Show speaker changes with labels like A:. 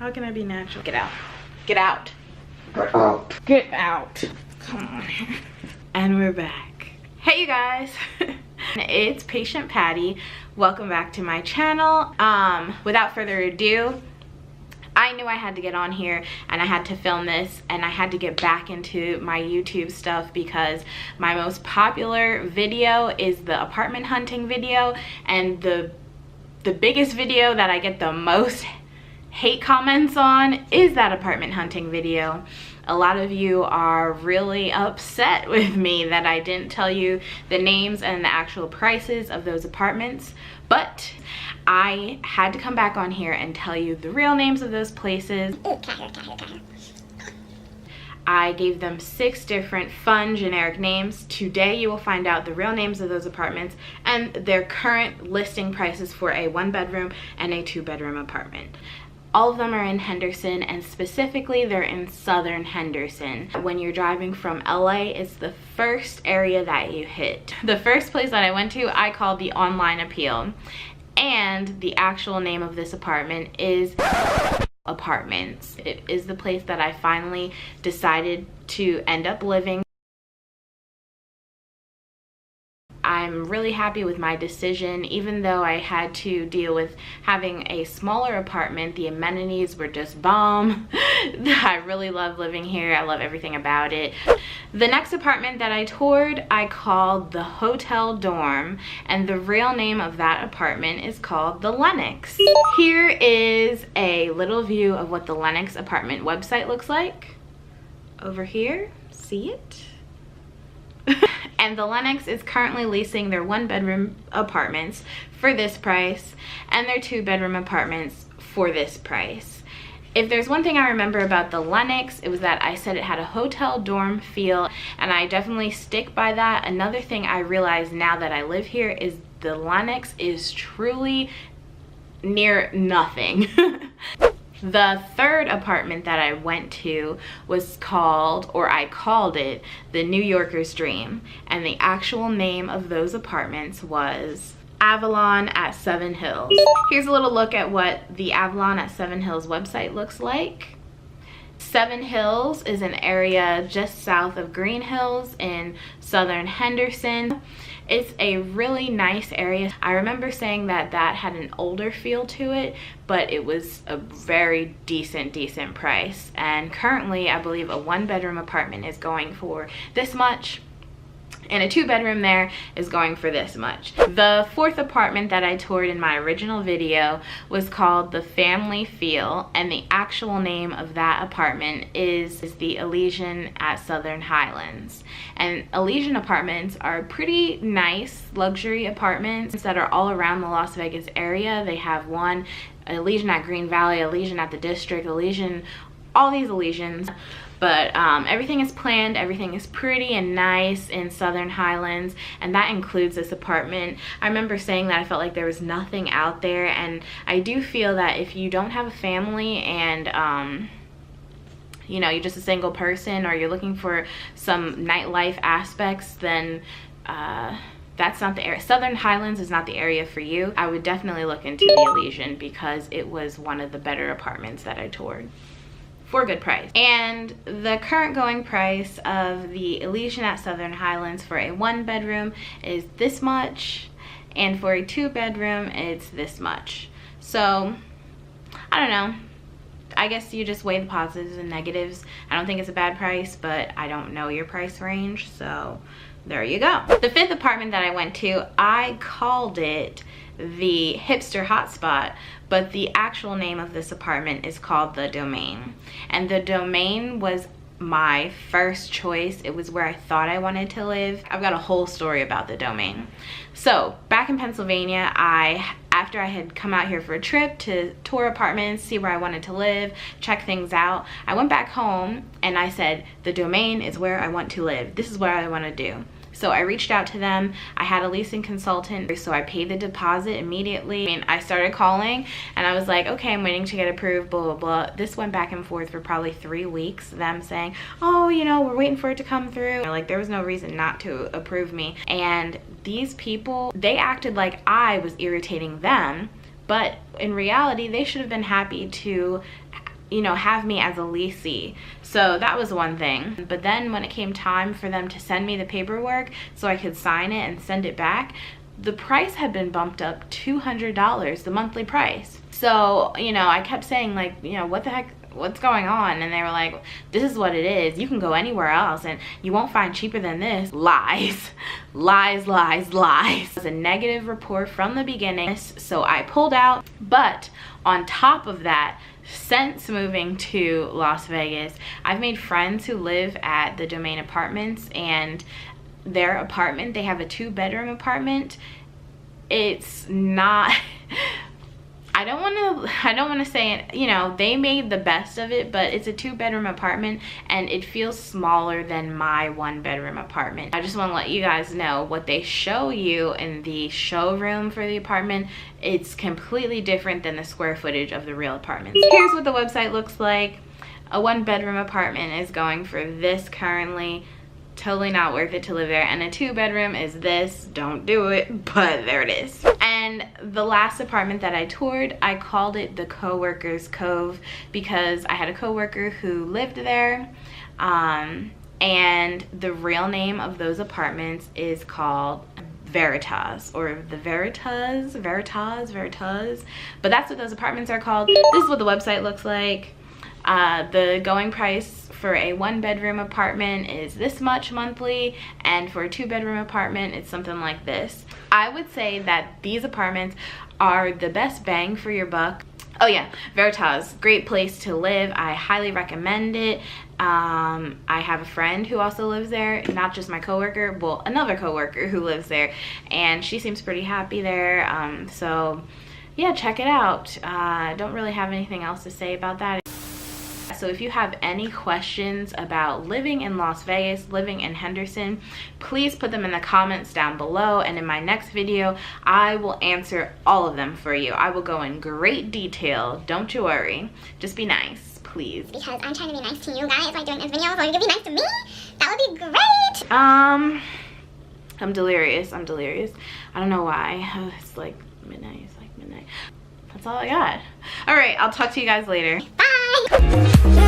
A: How can I be natural? Get out. Get out.
B: Get out.
A: Get out. Come on. And we're back. Hey you guys. It's Patient Patty. Welcome back to my channel. Without further ado, I knew I had to get on here and I had to film this, and I had to get back into my YouTube stuff because my most popular video is the apartment hunting video, and the biggest video that I get the most hate comments on is that apartment hunting video. A lot of you are really upset with me that I didn't tell you the names and the actual prices of those apartments, but I had to come back on here and tell you the real names of those places. I gave them 6 different fun generic names. Today you will find out the real names of those apartments and their current listing prices for a 1-bedroom and a 2-bedroom apartment. All of them are in Henderson, and specifically they're in southern Henderson. When you're driving from LA, it's the first area that you hit. The first place that I went to, I called the online appeal, and the actual name of this apartment is Apartments. It is the place that I finally decided to end up living. I'm really happy with my decision. Even though I had to deal with having a smaller apartment, the amenities were just bomb. I really love living here. I love everything about it. The next apartment that I toured, I called the Hotel Dorm, and the real name of that apartment is called the Lennox. Here is a little view of what the Lennox apartment website looks like. Over here, see it? And the Lennox is currently leasing their 1-bedroom apartments for this price and their 2-bedroom apartments for this price. If there's one thing I remember about the Lennox, it was that I said it had a hotel dorm feel, and I definitely stick by that. Another thing I realize now that I live here is the Lennox is truly near nothing. The third apartment that I went to was called, or I called it, the New Yorker's Dream. And the actual name of those apartments was Avalon at 7 Hills. Here's a little look at what the Avalon at 7 Hills website looks like. 7 Hills is an area just south of Green Hills in southern Henderson. It's a really nice area. I remember saying that that had an older feel to it, but it was a very decent price. And currently, I believe a 1-bedroom apartment is going for this much, and a 2-bedroom there is going for this much. The 4th apartment that I toured in my original video was called the Family Feel, and the actual name of that apartment is the Elysian at Southern Highlands. And Elysian apartments are pretty nice luxury apartments that are all around the Las Vegas area. They have one Elysian at Green Valley, Elysian at the District, Elysian, all these Elysians. But everything is planned, everything is pretty and nice in Southern Highlands, and that includes this apartment. I remember saying that I felt like there was nothing out there, and I do feel that if you don't have a family and you know, you're just a single person, or you're looking for some nightlife aspects, then that's not the area. Southern Highlands is not the area for you. I would definitely look into the Elysian because it was one of the better apartments that I toured for a good price. And the current going price of the Elysian at Southern Highlands for a 1-bedroom is this much, and for a 2-bedroom it's this much. So I don't know, I guess you just weigh the positives and negatives. I don't think it's a bad price, but I don't know your price range, so there you go. The 5th apartment that I went to, I called it the Hipster Hotspot, but the actual name of this apartment is called the Domain. And the Domain was my first choice. It was where I thought I wanted to live. I've got a whole story about the Domain. So back in Pennsylvania, after I had come out here for a trip to tour apartments, see where I wanted to live, check things out, I went back home and I said, the Domain is where I want to live. This is what I want to do. So I reached out to them. I had a leasing consultant, so I paid the deposit immediately. I mean, I started calling and I was like, okay, I'm waiting to get approved, blah, blah, blah. This went back and forth for probably 3 weeks, them saying, oh, you know, we're waiting for it to come through. Like, there was no reason not to approve me. And these people, they acted like I was irritating them, but in reality, they should have been happy to you know, have me as a leasee. So that was one thing. But then when it came time for them to send me the paperwork so I could sign it and send it back, the price had been bumped up $200, the monthly price. So, you know, I kept saying, like, you know, what the heck, what's going on? And they were like, this is what it is. You can go anywhere else and you won't find cheaper than this. Lies, lies, lies, lies. It was a negative report from the beginning, so I pulled out. But on top of that, since moving to Las Vegas, I've made friends who live at the Domain Apartments, and their apartment, they have a 2-bedroom apartment. It's not I don't want to say it, you know, they made the best of it, but it's a 2-bedroom apartment and it feels smaller than my 1-bedroom apartment. I just want to let you guys know what they show you in the showroom for the apartment. It's completely different than the square footage of the real apartments. Here's what the website looks like. A 1-bedroom apartment is going for this currently. Totally not worth it to live there. And a 2-bedroom is this. Don't do it, but there it is. And the last apartment that I toured, I called it the Co-worker's Cove because I had a coworker who lived there. And the real name of those apartments is called Veritas, or the Veritas. But that's what those apartments are called. This is what the website looks like. The going price for a 1-bedroom apartment is this much monthly, and for a 2-bedroom apartment it's something like this. I would say that these apartments are the best bang for your buck. Oh yeah, Veritas, great place to live. I highly recommend it. I have a friend who also lives there, not just my coworker, well, another coworker who lives there, and she seems pretty happy there. So yeah, check it out. I don't really have anything else to say about that. So if you have any questions about living in Las Vegas, living in Henderson, please put them in the comments down below, and in my next video I will answer all of them for you. I will go in great detail. Don't you worry. Just be nice, please.
B: Because I'm trying to be nice to you guys by doing this video, so you can be nice to me. That would be great.
A: I'm delirious. I don't know why. It's like midnight. That's all I got. All right, I'll talk to you guys later.
B: Bye.